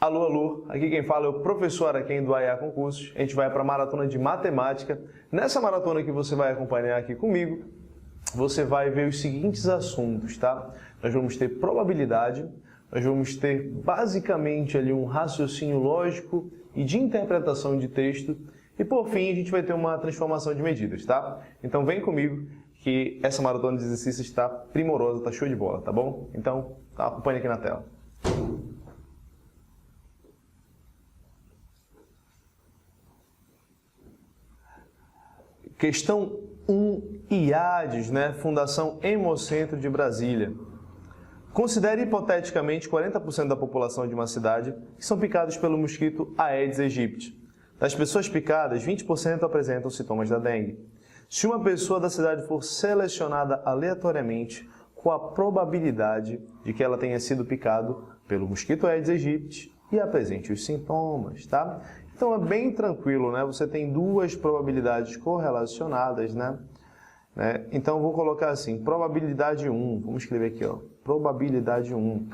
Alô, alô, aqui quem fala é o professor Araquém do AIA Concursos. A gente vai para a maratona de matemática. Nessa maratona que você vai acompanhar aqui comigo, você vai ver os seguintes assuntos, tá? Nós vamos ter probabilidade, nós vamos ter basicamente ali um raciocínio lógico e de interpretação de texto e por fim a gente vai ter uma transformação de medidas, tá? Então vem comigo que essa maratona de exercícios está primorosa, está show de bola, tá bom? Então acompanhe aqui na tela. Questão 1, IADES, né? Fundação Hemocentro de Brasília. Considere hipoteticamente 40% da população de uma cidade que são picados pelo mosquito Aedes aegypti. Das pessoas picadas, 20% apresentam sintomas da dengue. Se uma pessoa da cidade for selecionada aleatoriamente, qual a probabilidade de que ela tenha sido picado pelo mosquito Aedes aegypti e apresente os sintomas, tá? Então é bem tranquilo, né? Você tem duas probabilidades correlacionadas, né? Então eu vou colocar assim, probabilidade 1, vamos escrever aqui, ó, probabilidade 1.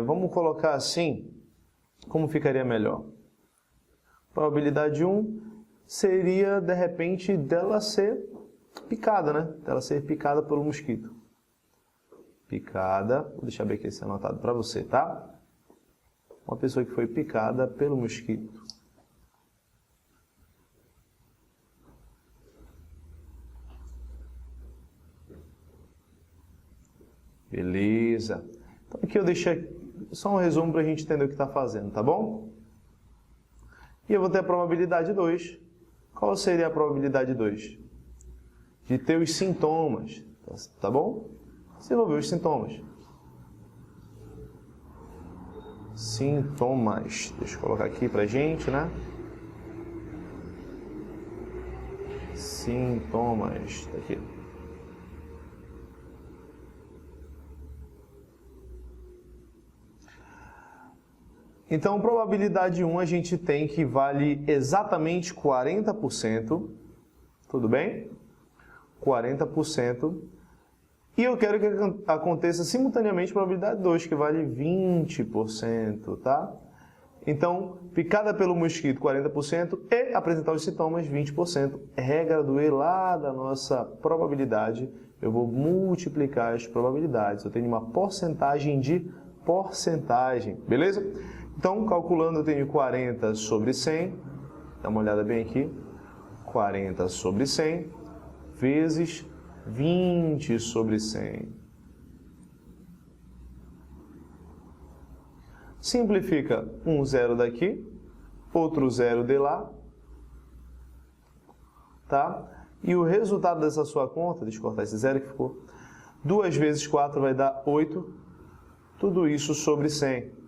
Vamos colocar assim, como ficaria melhor? Probabilidade 1 seria, de repente, dela ser picada, né? Dela ser picada pelo mosquito. Picada, vou deixar bem aqui esse anotado para você, tá? Uma pessoa que foi picada pelo mosquito. Beleza. Então aqui eu deixei só um resumo para a gente entender o que está fazendo, tá bom? E eu vou ter a probabilidade 2. Qual seria a probabilidade 2? De ter os sintomas, tá bom? Desenvolver os sintomas. Sintomas. Deixa eu colocar aqui pra gente, né? Sintomas. Tá aqui. Então, probabilidade 1 a gente tem que vale exatamente 40%. Tudo bem? 40%. E eu quero que aconteça simultaneamente a probabilidade 2, que vale 20%, tá? Então, picada pelo mosquito, 40%, e apresentar os sintomas, 20%. Regra do E lá da nossa probabilidade, eu vou multiplicar as probabilidades. Eu tenho uma porcentagem de porcentagem, beleza? Então, calculando, eu tenho 40 sobre 100, dá uma olhada bem aqui, 40 sobre 100, vezes 20 sobre 100. Simplifica um zero daqui, outro zero de lá, tá? E o resultado dessa sua conta, deixa eu cortar esse zero que ficou, 2 vezes 4 vai dar 8, tudo isso sobre 100.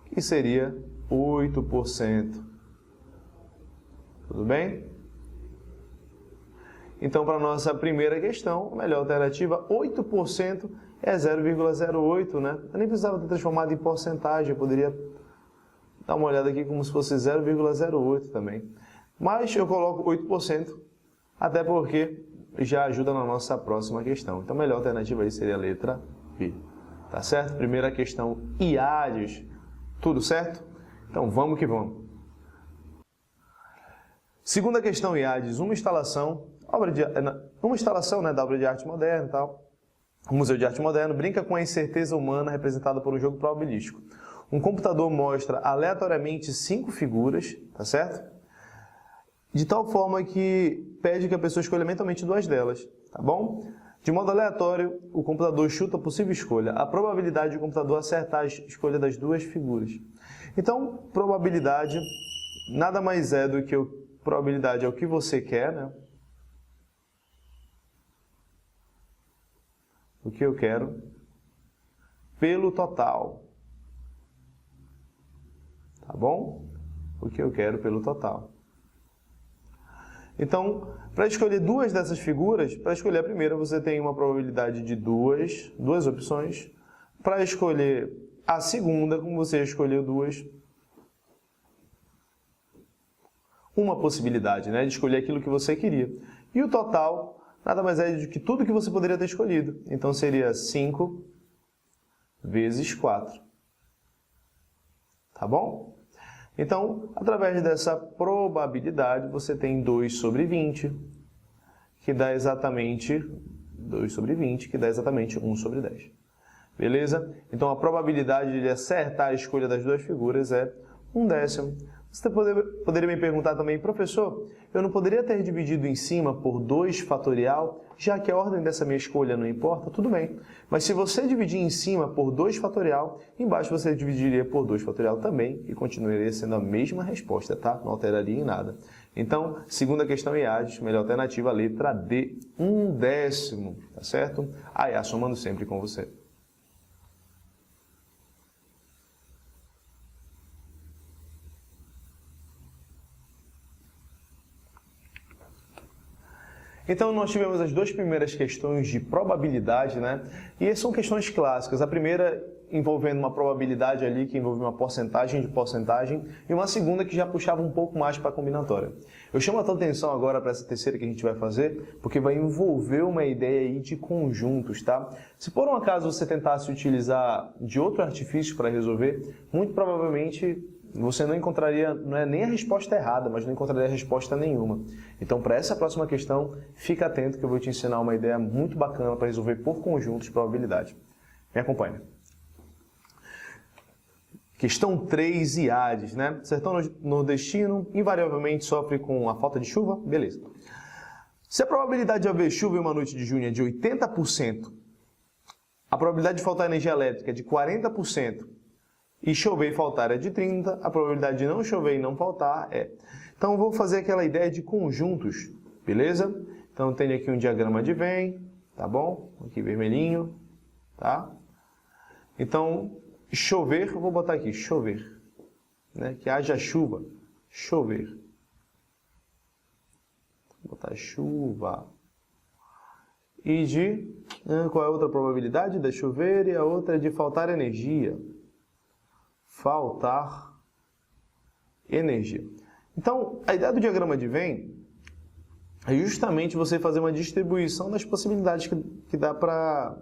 Que seria 8%. Tudo bem? Então, para a nossa primeira questão, a melhor alternativa, 8% é 0,08, né? Eu nem precisava ter transformado em porcentagem, eu poderia dar uma olhada aqui como se fosse 0,08 também. Mas eu coloco 8%, até porque já ajuda na nossa próxima questão. Então, a melhor alternativa aí seria a letra B. Tá certo? Primeira questão, IADES. Tudo certo? Então, vamos que vamos. Segunda questão, IADES, uma instalação da obra de arte moderna e tal. O Museu de Arte Moderna brinca com a incerteza humana representada por um jogo probabilístico. Um computador mostra aleatoriamente 5 figuras, tá certo? De tal forma que pede que a pessoa escolha mentalmente 2 delas, tá bom? De modo aleatório, o computador chuta a possível escolha. A probabilidade de o computador acertar a escolha das 2 figuras. Então, probabilidade nada mais é do que probabilidade é o que você quer, né? O que eu quero pelo total. Tá bom? O que eu quero pelo total. Então, para escolher 2 dessas figuras, para escolher a primeira, você tem uma probabilidade de duas opções. Para escolher a segunda, como você escolheu 2, uma possibilidade, né, de escolher aquilo que você queria. E o total, nada mais é do que tudo que você poderia ter escolhido. Então seria 5 vezes 4. Tá bom? Então, através dessa probabilidade, você tem 2 sobre 20, que dá exatamente 2 sobre 20, que dá exatamente 1 sobre 10. Beleza? Então, a probabilidade de acertar a escolha das duas figuras é 1/10. Você poderia me perguntar também, professor, eu não poderia ter dividido em cima por 2 fatorial, já que a ordem dessa minha escolha não importa? Tudo bem. Mas se você dividir em cima por 2 fatorial, embaixo você dividiria por 2 fatorial também e continuaria sendo a mesma resposta, tá? Não alteraria em nada. Então, segunda questão IADES, melhor alternativa, letra D, 1/10, tá certo? A somando sempre com você. Então, nós tivemos as duas primeiras questões de probabilidade, né? E são questões clássicas. A primeira envolvendo uma probabilidade ali, que envolve uma porcentagem de porcentagem, e uma segunda que já puxava um pouco mais para a combinatória. Eu chamo a tua atenção agora para essa terceira que a gente vai fazer, porque vai envolver uma ideia aí de conjuntos, tá? Se por um acaso você tentasse utilizar de outro artifício para resolver, muito provavelmente você não encontraria, não é nem a resposta errada, mas não encontraria resposta nenhuma. Então, para essa próxima questão, fica atento que eu vou te ensinar uma ideia muito bacana para resolver por conjuntos de probabilidade. Me acompanha. Questão 3, IADES, né? Sertão nordestino invariavelmente sofre com a falta de chuva? Beleza. Se a probabilidade de haver chuva em uma noite de junho é de 80%, a probabilidade de faltar energia elétrica é de 40%, e chover e faltar é de 30%, a probabilidade de não chover e não faltar é... Então, eu vou fazer aquela ideia de conjuntos, beleza? Então, eu tenho aqui um diagrama de Venn, tá bom? Aqui vermelhinho, tá? Então, chover, eu vou botar aqui, chover, né? Que haja chuva, chover. Vou botar chuva. E de... qual é a outra probabilidade de chover? E a outra é de faltar energia. Faltar energia. Então, a ideia do diagrama de Venn é justamente você fazer uma distribuição das possibilidades que dá para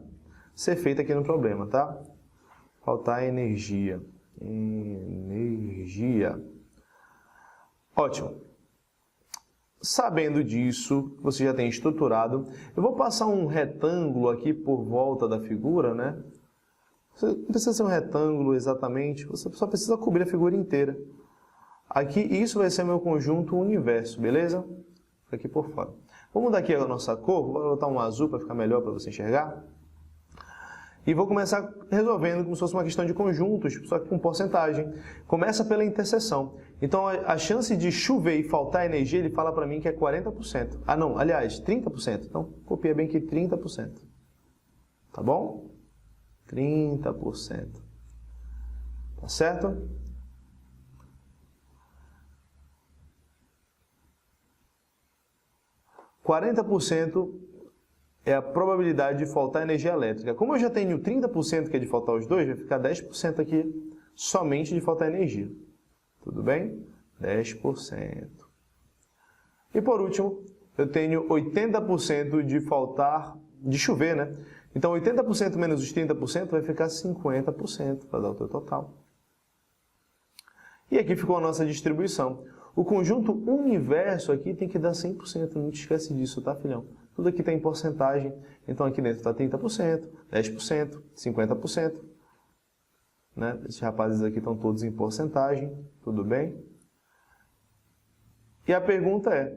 ser feita aqui no problema, tá? Faltar energia. Energia. Ótimo. Sabendo disso, você já tem estruturado. Eu vou passar um retângulo aqui por volta da figura, né? Não precisa ser um retângulo exatamente, você só precisa cobrir a figura inteira. Aqui, isso vai ser meu conjunto universo, beleza? Aqui por fora. Vamos mudar aqui a nossa cor, vou botar um azul para ficar melhor para você enxergar. E vou começar resolvendo como se fosse uma questão de conjuntos, só que com porcentagem. Começa pela interseção. Então, a chance de chover e faltar energia, ele fala para mim que é 40%. Ah, não, aliás, 30%. Então, copia bem aqui 30%. Tá bom? 30%. Tá certo? %40 é a probabilidade de faltar energia elétrica. Como eu já tenho 30% que é de faltar os dois, vai ficar 10% aqui somente de faltar energia. Tudo bem? 10%. E por último, eu tenho 80% de faltar, de chover, né? Então, 80% menos os 30% vai ficar 50%, para dar o teu total. E aqui ficou a nossa distribuição. O conjunto universo aqui tem que dar 100%, não te esquece disso, tá, filhão? Tudo aqui tem porcentagem, então aqui dentro está 30%, 10%, 50%. Né? Esses rapazes aqui estão todos em porcentagem, tudo bem? E a pergunta é,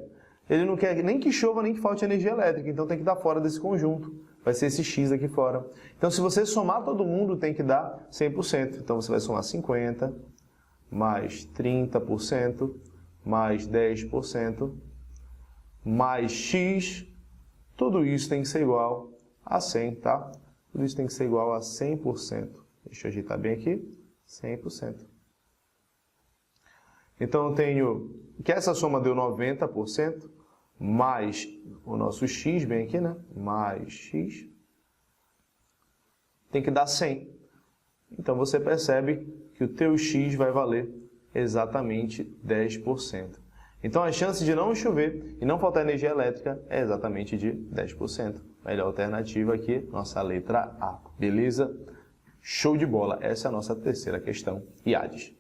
ele não quer nem que chova nem que falte energia elétrica, então tem que dar fora desse conjunto. Vai ser esse X aqui fora. Então, se você somar todo mundo, tem que dar 100%. Então, você vai somar 50%, mais 30%, mais 10%, mais X. Tudo isso tem que ser igual a 100, tá? Tudo isso tem que ser igual a 100%. Deixa eu ajeitar bem aqui. 100%. Então, eu tenho que essa soma deu 90%, mais o nosso X, bem aqui, né? Mais X, tem que dar 100. Então, você percebe que o teu X vai valer exatamente 10%. Então a chance de não chover e não faltar energia elétrica é exatamente de 10%. Melhor alternativa aqui, nossa letra A. Beleza? Show de bola. Essa é a nossa terceira questão, IADES.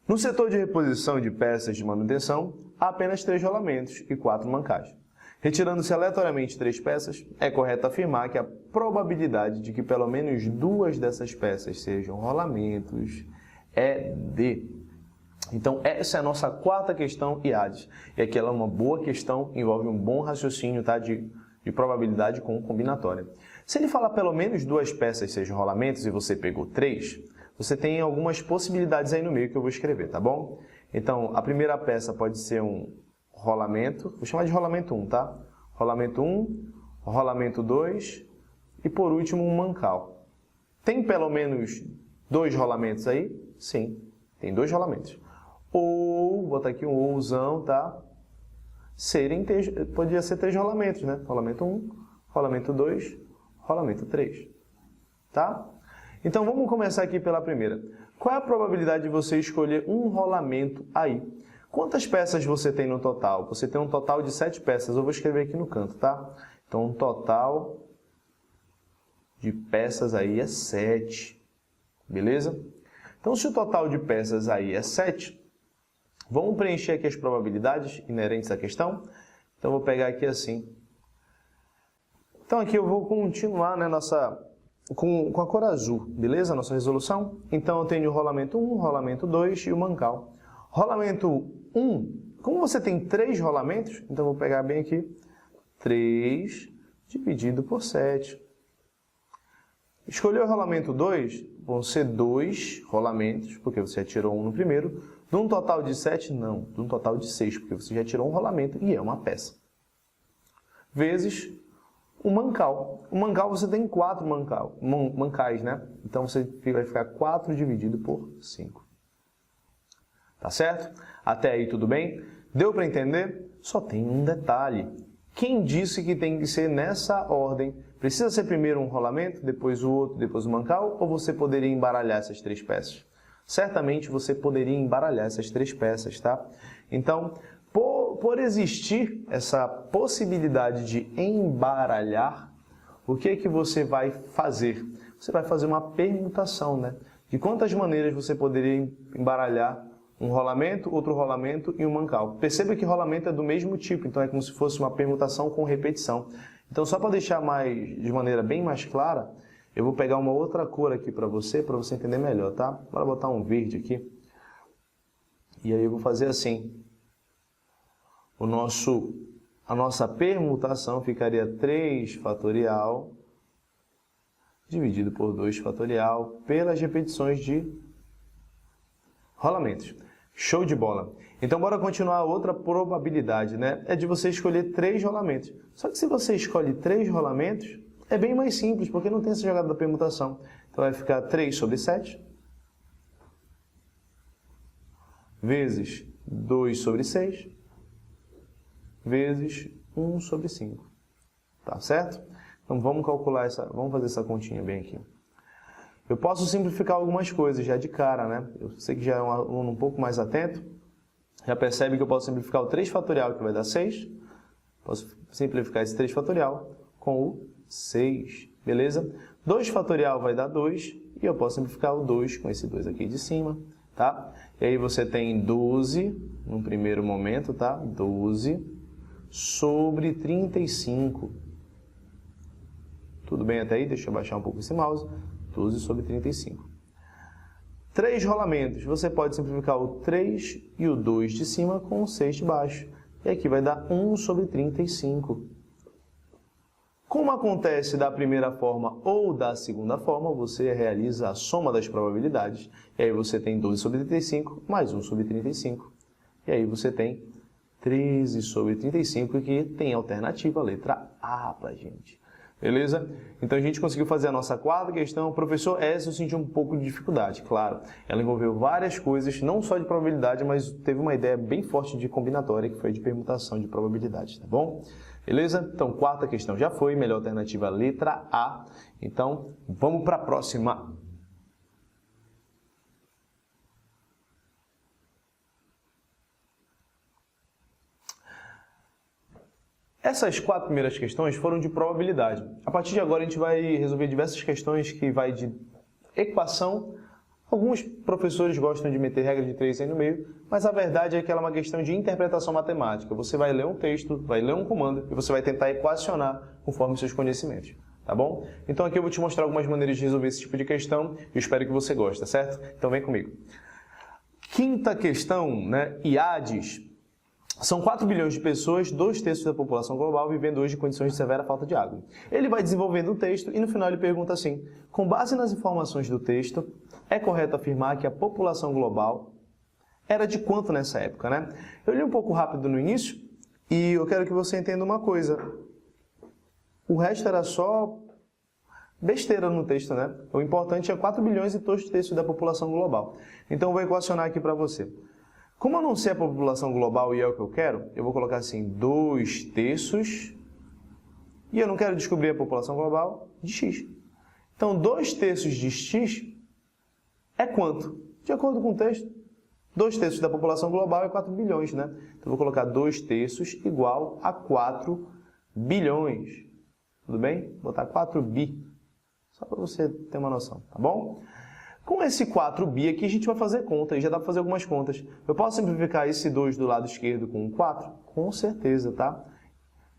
No setor de reposição de peças de manutenção, há apenas 3 rolamentos e 4 mancais. Retirando-se aleatoriamente 3 peças, é correto afirmar que a probabilidade de que pelo menos 2 dessas peças sejam rolamentos é D. Então, essa é a nossa quarta questão IADES. E aqui ela é uma boa questão, envolve um bom raciocínio, tá? de probabilidade com combinatória. Se ele falar pelo menos 2 peças sejam rolamentos e você pegou 3, você tem algumas possibilidades aí no meio que eu vou escrever, tá bom? Então, a primeira peça pode ser um rolamento, vou chamar de rolamento 1, tá? Rolamento 1, rolamento 2 e, por último, um mancal. Tem pelo menos 2 rolamentos aí? Sim, tem 2 rolamentos. Ou, vou botar aqui um ouzão, tá? Podia ser 3 rolamentos, né? Rolamento 1, rolamento 2, rolamento 3, tá? Então, vamos começar aqui pela primeira. Qual é a probabilidade de você escolher um rolamento aí? Quantas peças você tem no total? Você tem um total de 7 peças. Eu vou escrever aqui no canto, tá? Então, um total de peças aí é 7. Beleza? Então, se o total de peças aí é 7, vamos preencher aqui as probabilidades inerentes à questão? Então, eu vou pegar aqui assim. Então, aqui eu vou continuar, né, com a cor azul, beleza? Nossa resolução. Então, eu tenho o rolamento 1, rolamento 2 e o mancal. Rolamento 1, como você tem 3 rolamentos, então eu vou pegar bem aqui, 3 dividido por 7. Escolher o rolamento 2, vão ser 2 rolamentos, porque você já tirou um no primeiro. De um total de 7, não, de um total de 6, porque você já tirou um rolamento e é uma peça. Vezes o mancal. O mancal você tem 4 mancais, né? Então você vai ficar 4 dividido por 5. Tá certo? Até aí tudo bem? Deu para entender? Só tem um detalhe. Quem disse que tem que ser nessa ordem? Precisa ser primeiro um rolamento, depois o outro, depois o mancal? Ou você poderia embaralhar essas 3 peças? Certamente você poderia embaralhar essas 3 peças, tá? Então, por existir essa possibilidade de embaralhar, o que é que você vai fazer? Você vai fazer uma permutação, né? De quantas maneiras você poderia embaralhar um rolamento, outro rolamento e um mancal. Perceba que rolamento é do mesmo tipo, então é como se fosse uma permutação com repetição. Então, só para deixar de maneira bem mais clara, eu vou pegar uma outra cor aqui para você entender melhor, tá? Bora botar um verde aqui. E aí eu vou fazer assim. A nossa permutação ficaria 3 fatorial dividido por 2 fatorial pelas repetições de rolamentos. Show de bola! Então, bora continuar outra probabilidade, né? É de você escolher 3 rolamentos. Só que se você escolhe 3 rolamentos, é bem mais simples, porque não tem essa jogada da permutação. Então, vai ficar 3 sobre 7 vezes 2 sobre 6 vezes 1 sobre 5. Tá certo? Então, vamos fazer essa continha bem aqui. Eu posso simplificar algumas coisas já de cara, né? Eu sei que já é um aluno um pouco mais atento. Já percebe que eu posso simplificar o 3 fatorial, que vai dar 6. Posso simplificar esse 3 fatorial com o 6, beleza? 2 fatorial vai dar 2, e eu posso simplificar o 2 com esse 2 aqui de cima, tá? E aí você tem 12, no primeiro momento, tá? 12 sobre 35. Tudo bem até aí? Deixa eu baixar um pouco esse mouse. 12 sobre 35. 3 rolamentos. Você pode simplificar o 3 e o 2 de cima com o 6 de baixo. E aqui vai dar 1 sobre 35. Como acontece da primeira forma ou da segunda forma, você realiza a soma das probabilidades. E aí você tem 12 sobre 35 mais 1 sobre 35. E aí você tem 13 sobre 35, que tem alternativa, a letra A pra gente. Beleza? Então a gente conseguiu fazer a nossa quarta questão. Professor, essa eu senti um pouco de dificuldade, claro. Ela envolveu várias coisas, não só de probabilidade, mas teve uma ideia bem forte de combinatória, que foi de permutação de probabilidades, tá bom? Beleza? Então, quarta questão já foi, melhor alternativa, letra A. Então, vamos para a próxima. Essas 4 primeiras questões foram de probabilidade. A partir de agora a gente vai resolver diversas questões que vai de equação. Alguns professores gostam de meter regra de 3 aí no meio, mas a verdade é que ela é uma questão de interpretação matemática. Você vai ler um texto, vai ler um comando e você vai tentar equacionar conforme seus conhecimentos, tá bom? Então aqui eu vou te mostrar algumas maneiras de resolver esse tipo de questão e eu espero que você goste, tá certo? Então vem comigo. Quinta questão, né? IADES. São 4 bilhões de pessoas, 2/3 da população global, vivendo hoje em condições de severa falta de água. Ele vai desenvolvendo o texto e no final ele pergunta assim: com base nas informações do texto, é correto afirmar que a população global era de quanto nessa época, né? Eu li um pouco rápido no início e eu quero que você entenda uma coisa. O resto era só besteira no texto, né? O importante é 4 bilhões e 2/3 da população global. Então eu vou equacionar aqui para você. Como eu não sei a população global e é o que eu quero, eu vou colocar assim, 2/3, e eu não quero descobrir a população global de x. Então, 2/3 de x é quanto? De acordo com o texto, 2/3 da população global é 4 bilhões, né? Então, eu vou colocar 2/3 igual a 4 bilhões. Tudo bem? Vou botar 4 bi, só para você ter uma noção, tá bom? Com esse 4 bi aqui, a gente vai fazer conta, e já dá para fazer algumas contas. Eu posso simplificar esse 2 do lado esquerdo com um 4? Com certeza, tá?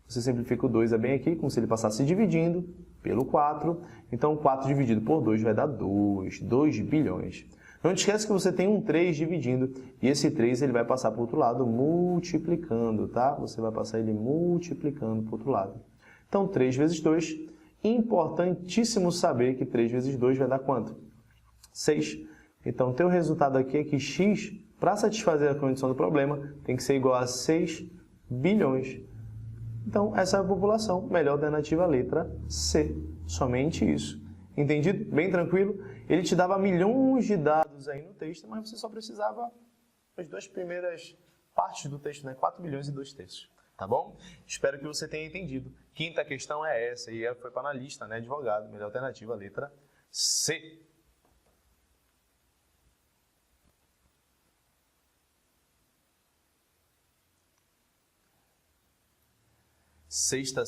Você simplifica o 2 é bem aqui, como se ele passasse dividindo pelo 4. Então, 4 dividido por 2 vai dar 2 bilhões. Não te esquece que você tem um 3 dividindo, e esse 3 ele vai passar para o outro lado multiplicando, tá? Você vai passar ele multiplicando para o outro lado. Então, 3 vezes 2, importantíssimo saber que 3 vezes 2 vai dar quanto? 6. Então, o teu resultado aqui é que x, para satisfazer a condição do problema, tem que ser igual a 6 bilhões. Então, essa é a população. Melhor alternativa, letra C. Somente isso. Entendido? Bem tranquilo? Ele te dava milhões de dados aí no texto, mas você só precisava das 2 primeiras partes do texto, né? 4 bilhões e 2/3. Tá bom? Espero que você tenha entendido. Quinta questão é essa, e foi para analista, né? Advogado. Melhor alternativa, letra C. Sexta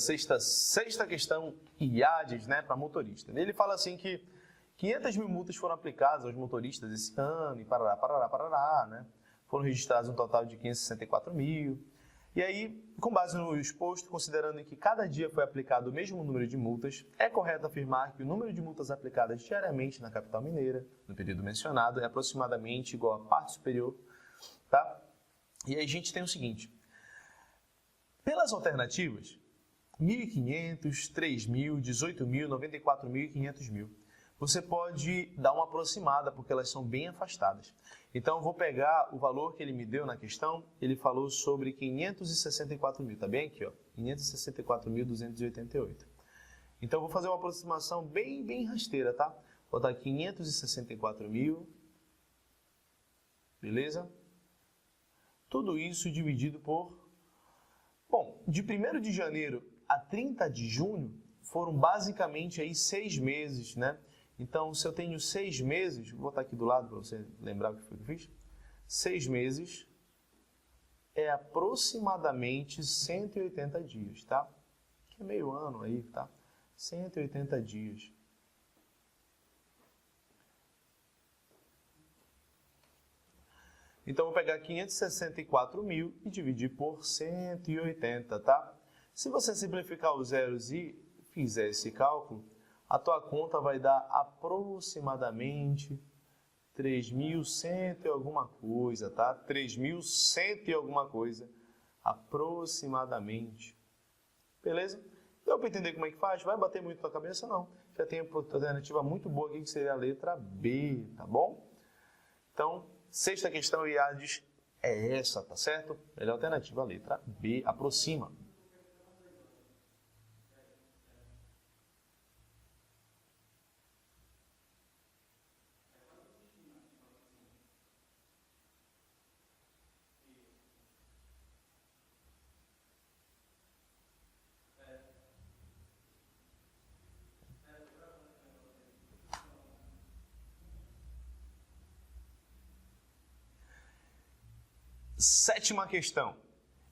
questão, IADES, né, para motorista. Ele fala assim que 500 mil multas foram aplicadas aos motoristas esse ano, e parará, né? Foram registrados um total de 564 mil. E aí, com base no exposto, considerando que cada dia foi aplicado o mesmo número de multas, é correto afirmar que o número de multas aplicadas diariamente na capital mineira, no período mencionado, é aproximadamente igual à parte superior, tá? E aí a gente tem o seguinte: pelas alternativas, 1.500, 3.000, 18.000, 94.000 e 500.000. Você pode dar uma aproximada, porque elas são bem afastadas. Então, eu vou pegar o valor que ele me deu na questão, ele falou sobre 564.000, tá bem aqui, ó, 564.288. Então, eu vou fazer uma aproximação bem rasteira, tá? Vou botar 564.000, beleza? Tudo isso dividido por... Bom, de 1º de janeiro a 30 de junho foram basicamente aí 6 meses, né? Então, se eu tenho 6 meses, vou botar aqui do lado para você lembrar o que foi que eu fiz. 6 meses é aproximadamente 180 dias, tá? Que é meio ano aí, tá? 180 dias. Então, eu vou pegar 564.000 e dividir por 180, tá? Se você simplificar os zeros e fizer esse cálculo, a tua conta vai dar aproximadamente 3.100 e alguma coisa, tá? 3.100 e alguma coisa, aproximadamente. Beleza? Deu para entender como é que faz? Vai bater muito na cabeça? Não. Já tem a alternativa muito boa aqui, que seria a letra B, tá bom? Então, sexta questão, IADES, é essa, tá certo? Melhor alternativa, a letra B, aproxima. Sétima questão.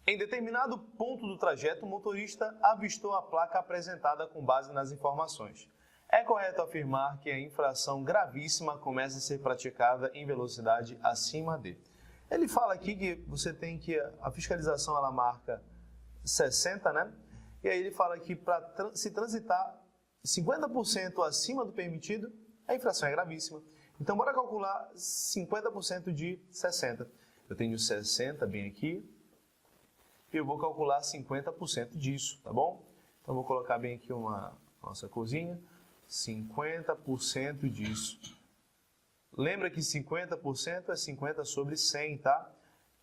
Em determinado ponto do trajeto, o motorista avistou a placa apresentada com base nas informações. É correto afirmar que a infração gravíssima começa a ser praticada em velocidade acima de. Ele fala aqui que você tem que a fiscalização ela marca 60, né? E aí ele fala que para se transitar 50% acima do permitido, a infração é gravíssima. Então bora calcular 50% de 60. Eu tenho 60 bem aqui. E eu vou calcular 50% disso, tá bom? Então, vou colocar bem aqui uma nossa corzinha. 50% disso. Lembra que 50% é 50 sobre 100, tá?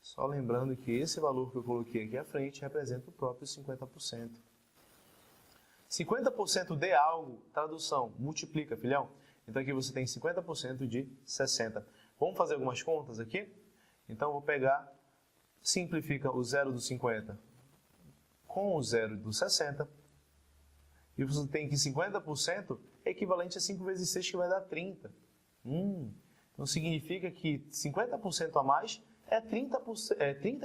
Só lembrando que esse valor que eu coloquei aqui à frente representa o próprio 50%. 50% de algo, tradução, multiplica, filhão. Então, aqui você tem 50% de 60. Vamos fazer algumas contas aqui? Então, eu vou pegar... Simplifica o 0 do 50 com o 0 do 60. E você tem que 50% é equivalente a 5 vezes 6, que vai dar 30. Então significa que 50% a mais é 30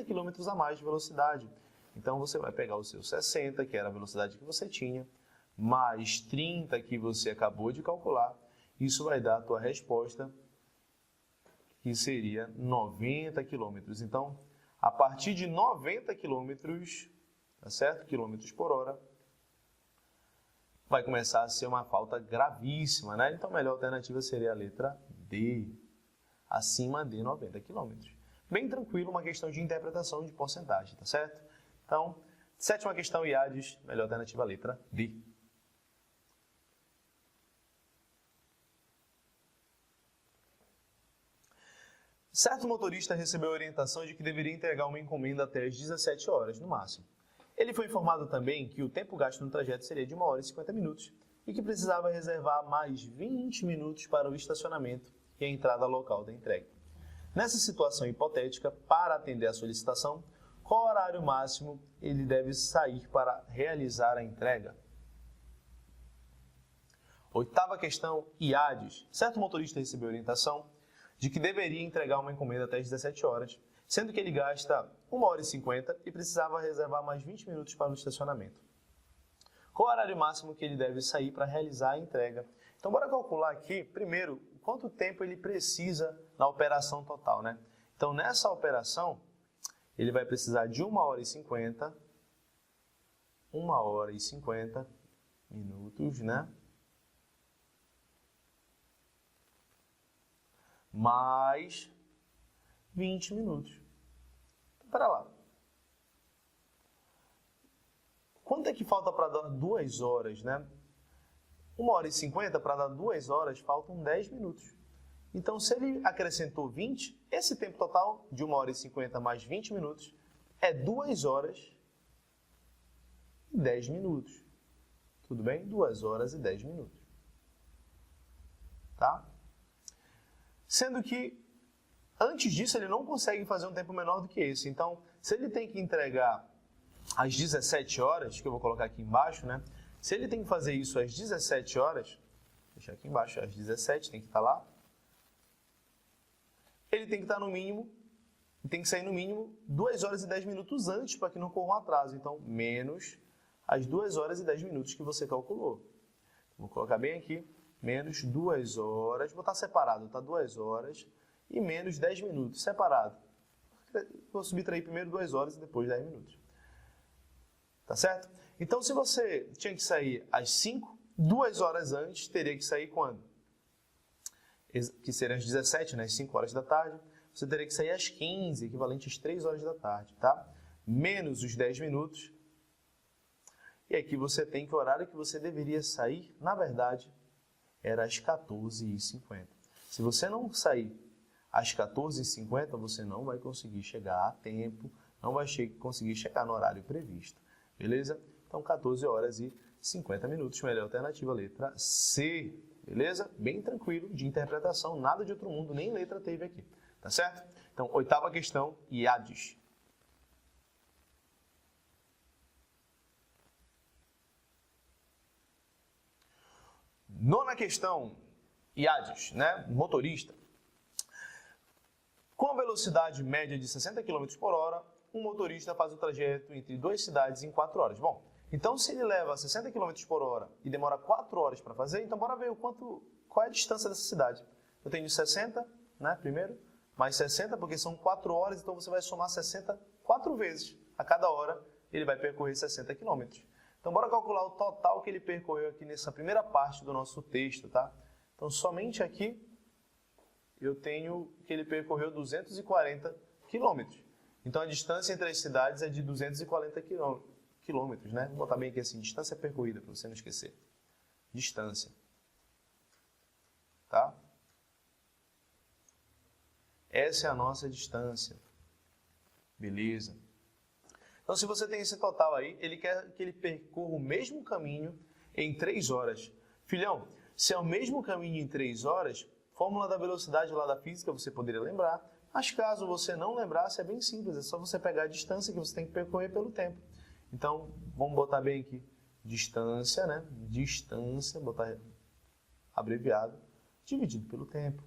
km a mais de velocidade. Então você vai pegar o seu 60, que era a velocidade que você tinha, mais 30 que você acabou de calcular. Isso vai dar a tua resposta, que seria 90 km. Então, a partir de 90 km, tá certo? Quilômetros por hora, vai começar a ser uma falta gravíssima, né? Então, a melhor alternativa seria a letra D, acima de 90 km. Bem tranquilo, uma questão de interpretação de porcentagem, tá certo? Então, sétima questão, IADES, melhor alternativa, a letra D. Certo motorista recebeu a orientação de que deveria entregar uma encomenda até às 17 horas, no máximo. Ele foi informado também que o tempo gasto no trajeto seria de 1 hora e 50 minutos e que precisava reservar mais 20 minutos para o estacionamento e a entrada local da entrega. Nessa situação hipotética, para atender a solicitação, qual horário máximo ele deve sair para realizar a entrega? Oitava questão, IADES. Certo motorista recebeu a orientação de que deveria entregar uma encomenda até às 17 horas, sendo que ele gasta 1 hora e 50 e precisava reservar mais 20 minutos para o estacionamento. Qual o horário máximo que ele deve sair para realizar a entrega? Então, bora calcular aqui, primeiro, quanto tempo ele precisa na operação total, né? Então, nessa operação, ele vai precisar de 1 hora e 50, 1 hora e 50 minutos, né? Mais 20 minutos. Então, pera lá. Quanto é que falta para dar 2 horas, né? 1 hora e 50 para dar 2 horas, faltam 10 minutos. Então, se ele acrescentou 20, esse tempo total de 1 hora e 50 mais 20 minutos é 2 horas e 10 minutos. Tudo bem? 2 horas e 10 minutos. Tá? Sendo que, antes disso, ele não consegue fazer um tempo menor do que esse. Então, se ele tem que entregar às 17 horas, que eu vou colocar aqui embaixo, né? Se ele tem que fazer isso às 17 horas, vou deixar aqui embaixo, às 17, tem que estar lá. Ele tem que estar no mínimo, tem que sair no mínimo 2 horas e 10 minutos antes para que não corra um atraso. Então, menos as 2 horas e 10 minutos que você calculou. Vou colocar bem aqui. Menos 2 horas, vou botar separado, tá? 2 horas e menos 10 minutos, separado. Vou subtrair primeiro 2 horas e depois 10 minutos. Tá certo? Então, se você tinha que sair às 5, 2 horas antes, teria que sair quando? Que seriam às 17, né? Às 5 horas da tarde. Você teria que sair às 15, equivalente às 3 horas da tarde, tá? Menos os 10 minutos. E aqui você tem que o horário que você deveria sair, na verdade, era às 14h50. Se você não sair às 14h50, você não vai conseguir chegar a tempo, não vai conseguir chegar no horário previsto. Beleza? Então, 14 horas e 50 minutos, melhor alternativa, letra C. Beleza? Bem tranquilo, de interpretação, nada de outro mundo, nem letra teve aqui. Tá certo? Então, oitava questão, IADES. Nona questão, IADES, né? Motorista. Com a velocidade média de 60 km por hora, um motorista faz o trajeto entre 2 cidades em 4 horas. Bom, então se ele leva 60 km por hora e demora 4 horas para fazer, então bora ver qual é a distância dessa cidade. Eu tenho 60, né, primeiro, mais 60, porque são 4 horas, então você vai somar 60 4 vezes. A cada hora ele vai percorrer 60 km. Então bora calcular o total que ele percorreu aqui nessa primeira parte do nosso texto, tá? Então somente aqui eu tenho que ele percorreu 240 quilômetros. Então a distância entre as cidades é de 240 quilômetros, né? Vou botar bem aqui assim, distância percorrida, para você não esquecer. Distância. Tá? Essa é a nossa distância. Beleza. Então se você tem esse total aí, ele quer que ele percorra o mesmo caminho em 3 horas. Filhão, se é o mesmo caminho em 3 horas, fórmula da velocidade lá da física você poderia lembrar, mas caso você não lembrasse, é bem simples, é só você pegar a distância que você tem que percorrer pelo tempo. Então, vamos botar bem aqui, distância, né? Distância, botar abreviado, dividido pelo tempo.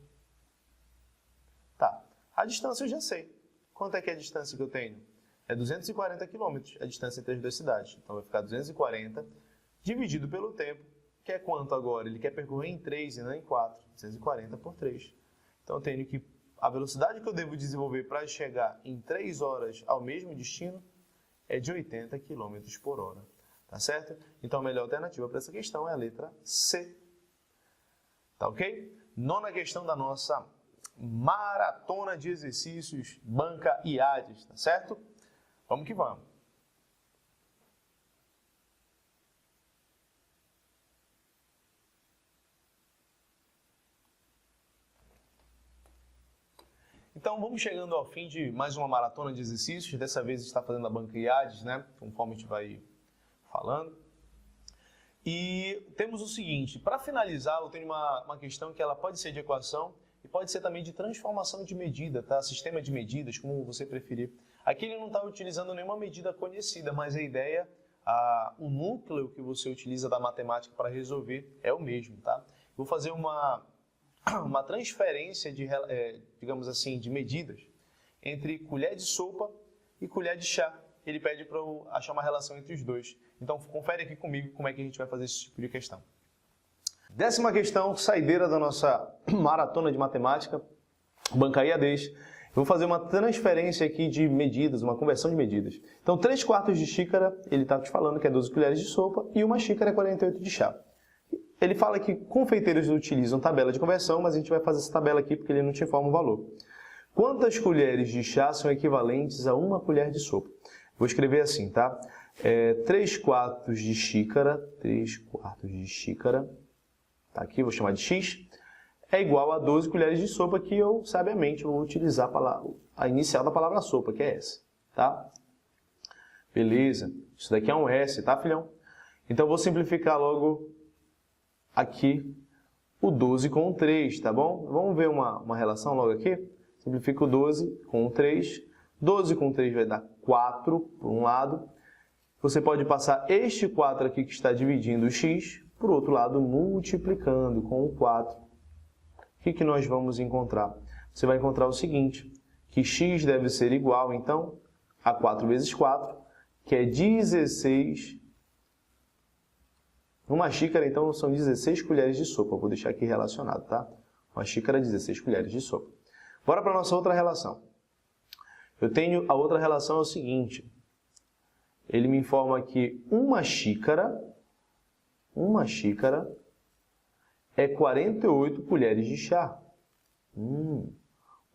Tá, a distância eu já sei. Quanto é que é a distância que eu tenho? É 240 km, a distância entre as 2 cidades. Então, vai ficar 240 dividido pelo tempo, que é quanto agora? Ele quer percorrer em 3 e não em 4. 240 por 3. Então, eu tenho que a velocidade que eu devo desenvolver para chegar em 3 horas ao mesmo destino é de 80 km por hora. Tá certo? Então, a melhor alternativa para essa questão é a letra C. Tá ok? 9ª questão da nossa maratona de exercícios, banca e IADES. Tá certo? Vamos que vamos. Então, vamos chegando ao fim de mais uma maratona de exercícios. Dessa vez, a gente está fazendo a banca IADES, né? Conforme a gente vai falando. E temos o seguinte, para finalizar, eu tenho uma questão que ela pode ser de equação e pode ser também de transformação de medida, tá? Sistema de medidas, como você preferir. Aqui ele não está utilizando nenhuma medida conhecida, mas a ideia, o núcleo que você utiliza da matemática para resolver é o mesmo, tá? Vou fazer uma transferência de, digamos assim, de medidas entre colher de sopa e colher de chá. Ele pede para eu achar uma relação entre os dois. Então, confere aqui comigo como é que a gente vai fazer esse tipo de questão. 10ª questão, saideira da nossa maratona de matemática, banca IADES. Vou fazer uma transferência aqui de medidas, uma conversão de medidas. Então, 3/4 de xícara, ele está te falando que é 12 colheres de sopa, e 1 xícara é 48 de chá. Ele fala que confeiteiros utilizam tabela de conversão, mas a gente vai fazer essa tabela aqui porque ele não te informa o valor. Quantas colheres de chá são equivalentes a 1 colher de sopa? Vou escrever assim, tá? 3/4 de xícara, 3/4 de xícara, tá aqui, vou chamar de x, é igual a 12 colheres de sopa, que eu, sabiamente, vou utilizar a inicial da palavra sopa, que é essa, tá? Beleza, isso daqui é um S, tá, filhão? Então, eu vou simplificar logo aqui o 12 com o 3, tá bom? Vamos ver uma relação logo aqui? Simplifico o 12 com o 3. 12 com 3 vai dar 4 por um lado. Você pode passar este 4 aqui que está dividindo o x, por outro lado, multiplicando com o 4. O que nós vamos encontrar? Você vai encontrar o seguinte, que x deve ser igual, então, a 4 vezes 4, que é 16. Uma xícara, então, são 16 colheres de sopa. Vou deixar aqui relacionado, tá? Uma xícara, 16 colheres de sopa. Bora para a nossa outra relação. Eu tenho a outra relação é o seguinte. Ele me informa que uma xícara é 48 colheres de chá.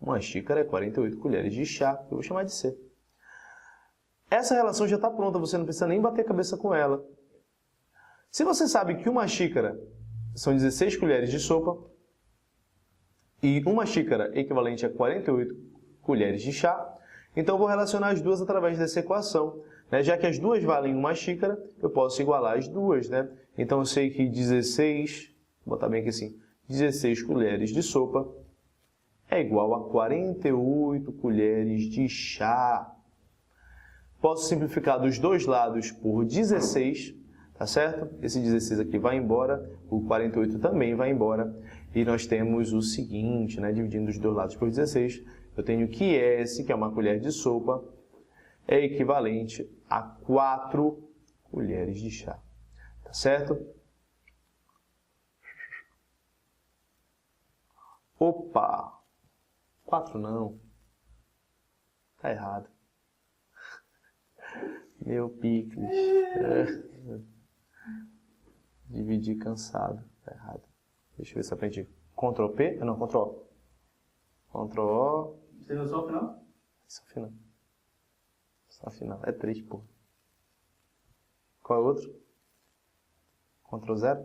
Uma xícara é 48 colheres de chá. Eu vou chamar de C. Essa relação já está pronta, você não precisa nem bater a cabeça com ela. Se você sabe que uma xícara são 16 colheres de sopa e uma xícara é equivalente a 48 colheres de chá, então eu vou relacionar as duas através dessa equação. Né? Já que as duas valem uma xícara, eu posso igualar as duas. Né? Então eu sei que 16, vou botar bem aqui assim, 16 colheres de sopa é igual a 48 colheres de chá. Posso simplificar dos dois lados por 16, tá certo? Esse 16 aqui vai embora, o 48 também vai embora. E nós temos o seguinte, né? Dividindo os dois lados por 16, eu tenho que S, que é uma colher de sopa, é equivalente a 4 colheres de chá. Tá certo? Opa! 4 não. Tá errado. Meu picles. Dividir cansado. Tá errado. Deixa eu ver se eu aprendi. Ctrl P? Não, Ctrl O. Ctrl O. Você viu só o final? Só o final. Só o final. É 3, pô. Qual é o outro? Ctrl 0?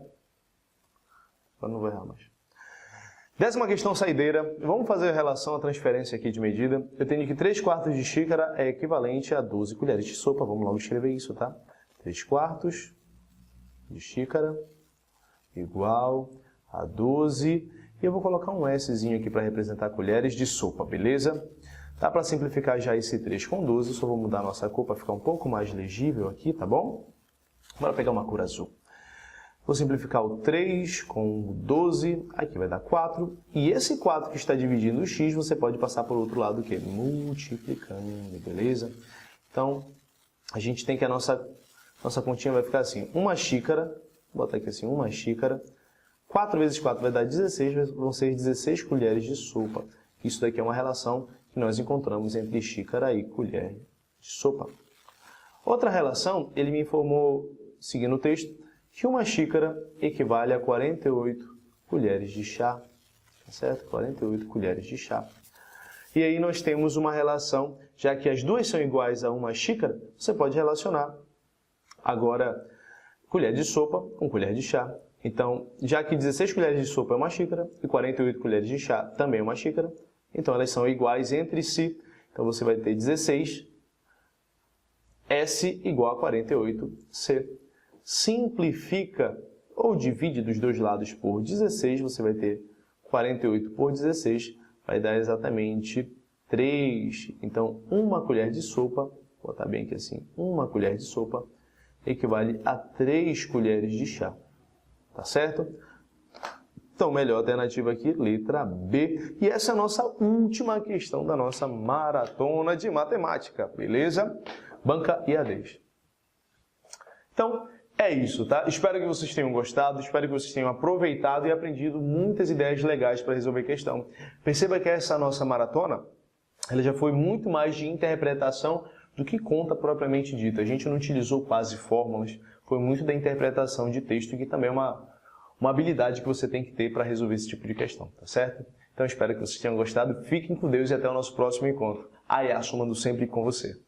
Agora não vou errar mais. 10ª questão saideira. Vamos fazer a relação, a transferência aqui de medida. Eu tenho que 3/4 de xícara é equivalente a 12 colheres de sopa. Vamos logo escrever isso, tá? 3/4 de xícara igual a 12. E eu vou colocar um Szinho aqui para representar colheres de sopa, beleza? Dá para simplificar já esse 3 com 12. Só vou mudar a nossa cor para ficar um pouco mais legível aqui, tá bom? Bora pegar uma cor azul. Vou simplificar o 3 com o 12, aqui vai dar 4. E esse 4 que está dividindo o x, você pode passar por outro lado, o quê? Multiplicando, beleza? Então, a gente tem que a nossa continha vai ficar assim, uma xícara, vou botar aqui assim, uma xícara, 4 vezes 4 vai dar 16, vão ser 16 colheres de sopa. Isso daqui é uma relação que nós encontramos entre xícara e colher de sopa. Outra relação, ele me informou, seguindo o texto, que uma xícara equivale a 48 colheres de chá, tá certo? 48 colheres de chá. E aí nós temos uma relação, já que as duas são iguais a uma xícara, você pode relacionar agora colher de sopa com colher de chá. Então, já que 16 colheres de sopa é uma xícara e 48 colheres de chá também é uma xícara, então elas são iguais entre si. Então você vai ter 16 S igual a 48 C. Simplifica ou divide dos dois lados por 16, você vai ter 48 por 16, vai dar exatamente 3. Então, uma colher de sopa, vou botar bem aqui assim, uma colher de sopa equivale a 3 colheres de chá. Tá certo? Então, melhor alternativa aqui, letra B. E essa é a nossa última questão da nossa maratona de matemática, beleza? Banca IADs. Então, é isso, tá? Espero que vocês tenham gostado, espero que vocês tenham aproveitado e aprendido muitas ideias legais para resolver a questão. Perceba que essa nossa maratona, ela já foi muito mais de interpretação do que conta propriamente dita. A gente não utilizou quase fórmulas, foi muito da interpretação de texto, que também é uma habilidade que você tem que ter para resolver esse tipo de questão, tá certo? Então, espero que vocês tenham gostado, fiquem com Deus e até o nosso próximo encontro. Ayá, somando sempre com você.